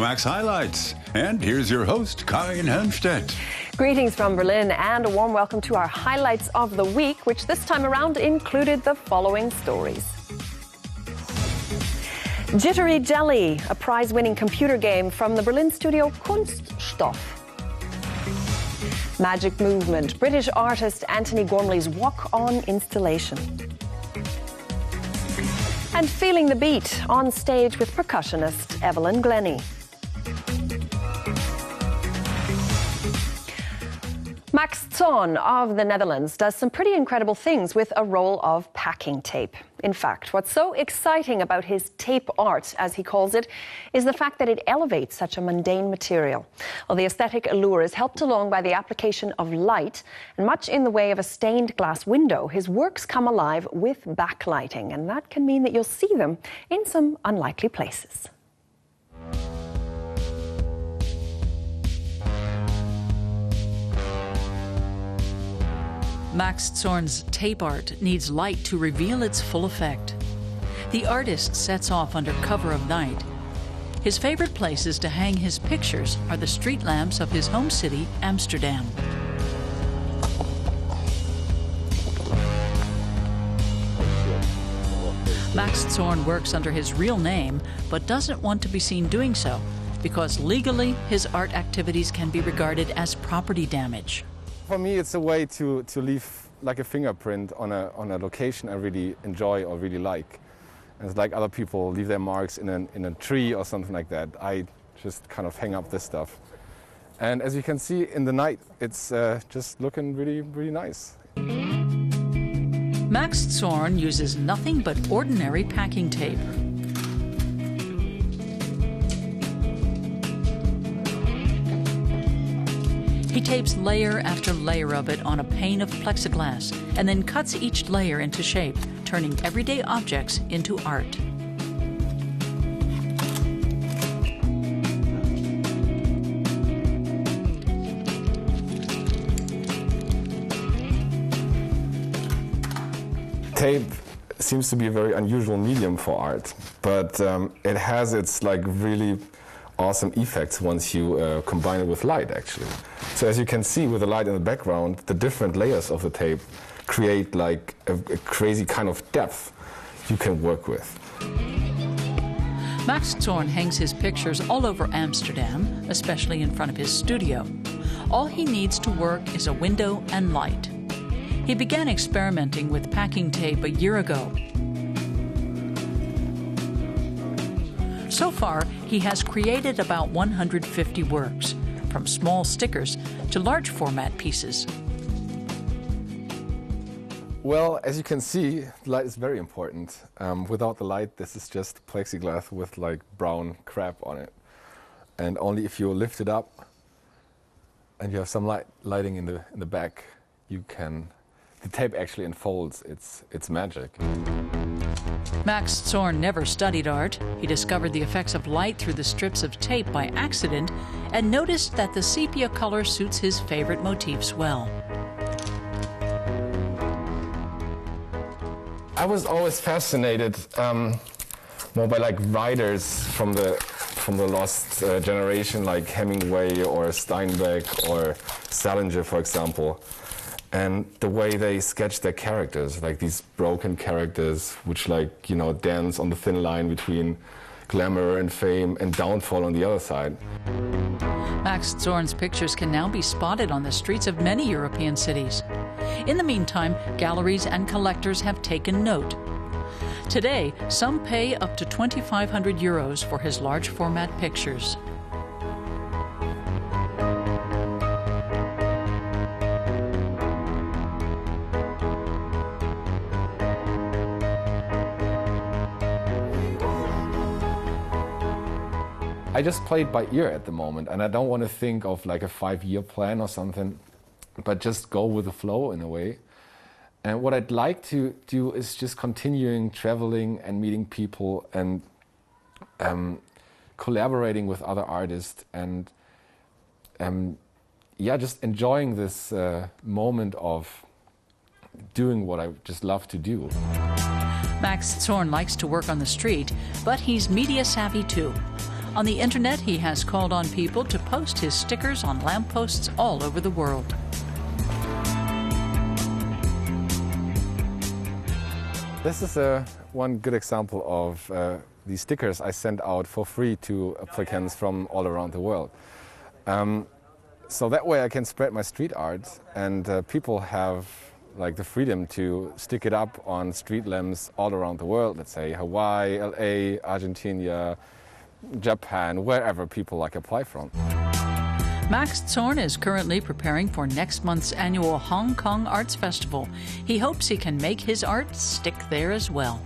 Euromaxx highlights. And here's your host, Karin Helmstedt. Greetings from Berlin and a warm welcome to our highlights of the week, which this time around included the following stories. Jittery Jelly, a prize-winning computer game from the Berlin studio Kunststoff. Magic Movement, British artist Antony Gormley's walk-on installation. And Feeling the Beat, on stage with percussionist Evelyn Glennie. Max Zorn of the Netherlands does some pretty incredible things with a roll of packing tape. In fact, what's so exciting about his tape art, as he calls it, is the fact that it elevates such a mundane material. Well, the aesthetic allure is helped along by the application of light, and much in the way of a stained glass window, his works come alive with backlighting, and that can mean that you'll see them in some unlikely places. Max Zorn's tape art needs light to reveal its full effect. The artist sets off under cover of night. His favorite places to hang his pictures are the street lamps of his home city, Amsterdam. Max Zorn works under his real name, but doesn't want to be seen doing so, because legally his art activities can be regarded as property damage. For me, it's a way to leave like a fingerprint on a location I really enjoy or really like. And it's like other people leave their marks in a tree or something like that. I just kind of hang up this stuff. And as you can see in the night, it's just looking really, really nice. Max Zorn uses nothing but ordinary packing tape. He tapes layer after layer of it on a pane of plexiglass and then cuts each layer into shape, turning everyday objects into art. Tape seems to be a very unusual medium for art, but it has its like really awesome effects once you combine it with light, actually. So as you can see with the light in the background, the different layers of the tape create like a crazy kind of depth you can work with. Max Zorn hangs his pictures all over Amsterdam, especially in front of his studio. All he needs to work is a window and light. He began experimenting with packing tape a year ago. So far, he has created about 150 works, from small stickers to large format pieces. Well, as you can see, the light is very important. Without the light, this is just plexiglass with like brown crap on it. And only if you lift it up and you have some lighting in the back, the tape actually unfolds its magic. Max Zorn never studied art. He discovered the effects of light through the strips of tape by accident and noticed that the sepia color suits his favorite motifs well. I was always fascinated more by like writers from the lost generation, like Hemingway or Steinbeck or Salinger, for example. And the way they sketch their characters, like these broken characters, which like, you know, dance on the thin line between glamour and fame and downfall on the other side. Max Zorn's pictures can now be spotted on the streets of many European cities. In the meantime, galleries and collectors have taken note. Today, some pay up to 2,500 euros for his large format pictures. I just play it by ear at the moment, and I don't want to think of like a 5-year plan or something, but just go with the flow in a way. And what I'd like to do is just continuing traveling and meeting people and collaborating with other artists and just enjoying this moment of doing what I just love to do. Max Zorn likes to work on the street, but he's media savvy too. On the internet, he has called on people to post his stickers on lampposts all over the world. This is one good example of these stickers I send out for free to applicants from all around the world. So that way I can spread my street art, and people have like the freedom to stick it up on street lamps all around the world. Let's say Hawaii, LA, Argentina, Japan, wherever people like apply from. Max Zorn is currently preparing for next month's annual Hong Kong Arts Festival. He hopes he can make his art stick there as well.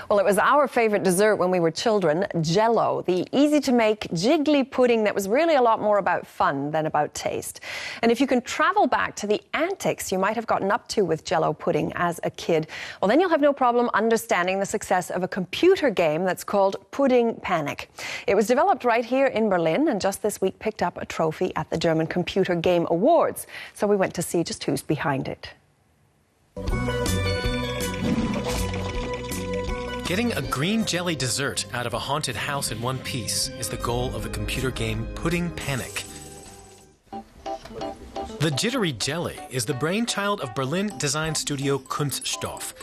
Well, it was our favorite dessert when we were children, Jell-O, the easy-to-make, jiggly pudding that was really a lot more about fun than about taste. And if you can travel back to the antics you might have gotten up to with Jell-O pudding as a kid, well, then you'll have no problem understanding the success of a computer game that's called Pudding Panic. It was developed right here in Berlin and just this week picked up a trophy at the German Computer Game Awards. So we went to see just who's behind it. Getting a green jelly dessert out of a haunted house in one piece is the goal of the computer game Pudding Panic. The jittery jelly is the brainchild of Berlin design studio Kunststoff.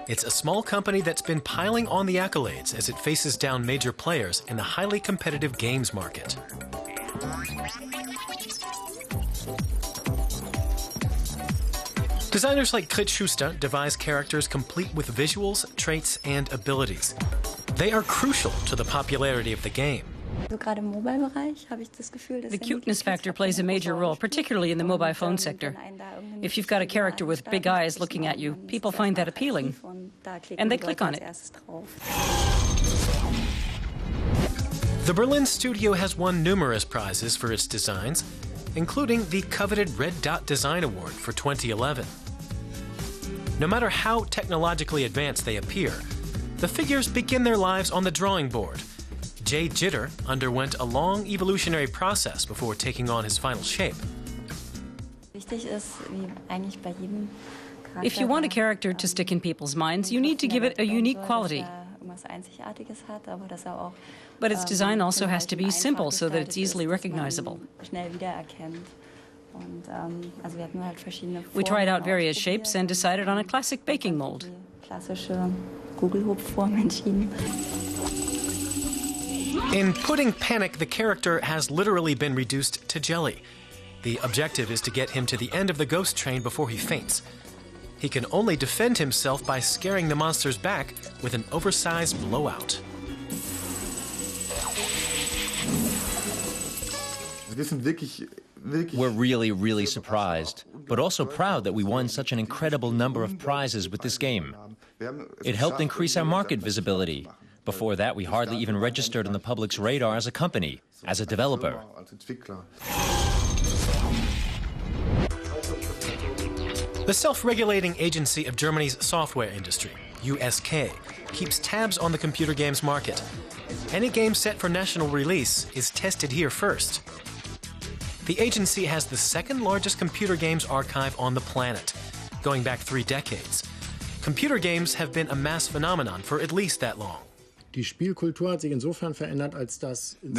It's a small company that's been piling on the accolades as it faces down major players in a highly competitive games market. Designers like Krit Schuster devise characters complete with visuals, traits, and abilities. They are crucial to the popularity of the game. The cuteness factor plays a major role, particularly in the mobile phone sector. If you've got a character with big eyes looking at you, people find that appealing, and they click on it. The Berlin studio has won numerous prizes for its designs, including the coveted Red Dot Design Award for 2011. No matter how technologically advanced they appear, the figures begin their lives on the drawing board. J. Jitter underwent a long evolutionary process before taking on his final shape. If you want a character to stick in people's minds, you need to give it a unique quality. But its design also has to be simple so that it's easily recognizable. We tried out various shapes and decided on a classic baking mold. In Pudding Panic, the character has literally been reduced to jelly. The objective is to get him to the end of the ghost train before he faints. He can only defend himself by scaring the monsters back with an oversized blowout. We're really surprised, but also proud that we won such an incredible number of prizes with this game. It helped increase our market visibility. Before that, we hardly even registered on the public's radar as a company, as a developer. The self-regulating agency of Germany's software industry, USK, keeps tabs on the computer games market. Any game set for national release is tested here first. The agency has the second largest computer games archive on the planet, going back 3 decades. Computer games have been a mass phenomenon for at least that long. The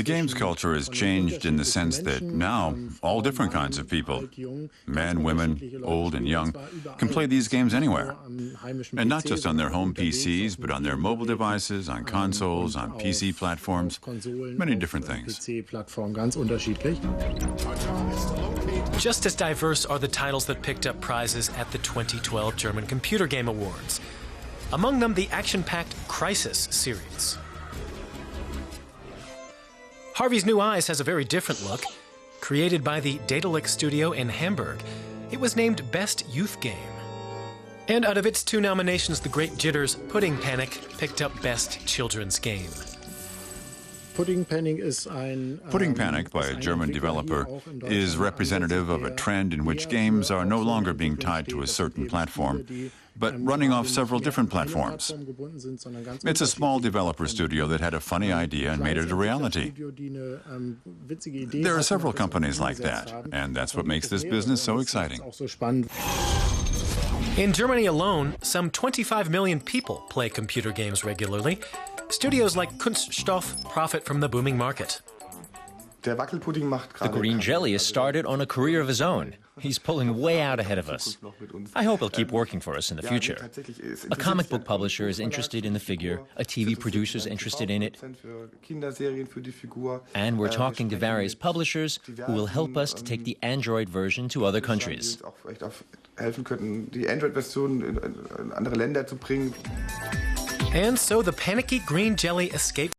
games culture has changed in the sense that now all different kinds of people, men, women, old and young, can play these games anywhere. And not just on their home PCs, but on their mobile devices, on consoles, on PC platforms, many different things. Just as diverse are the titles that picked up prizes at the 2012 German Computer Game Awards. Among them, the action-packed Crisis series. Harvey's New Eyes has a very different look. Created by the Daedalic studio in Hamburg, it was named Best Youth Game. And out of its 2 nominations, the great Jitter's Pudding Panic picked up Best Children's Game. Pudding Panic by a German developer is representative of a trend in which games are no longer being tied to a certain platform, but running off several different platforms. It's a small developer studio that had a funny idea and made it a reality. There are several companies like that, and that's what makes this business so exciting. In Germany alone, some 25 million people play computer games regularly. Studios like Kunststoff profit from the booming market. The green jelly has started on a career of his own. He's pulling way out ahead of us. I hope he'll keep working for us in the future. A comic book publisher is interested in the figure, a TV producer is interested in it, and we're talking to various publishers who will help us to take the Android version to other countries. And so the panicky green jelly escaped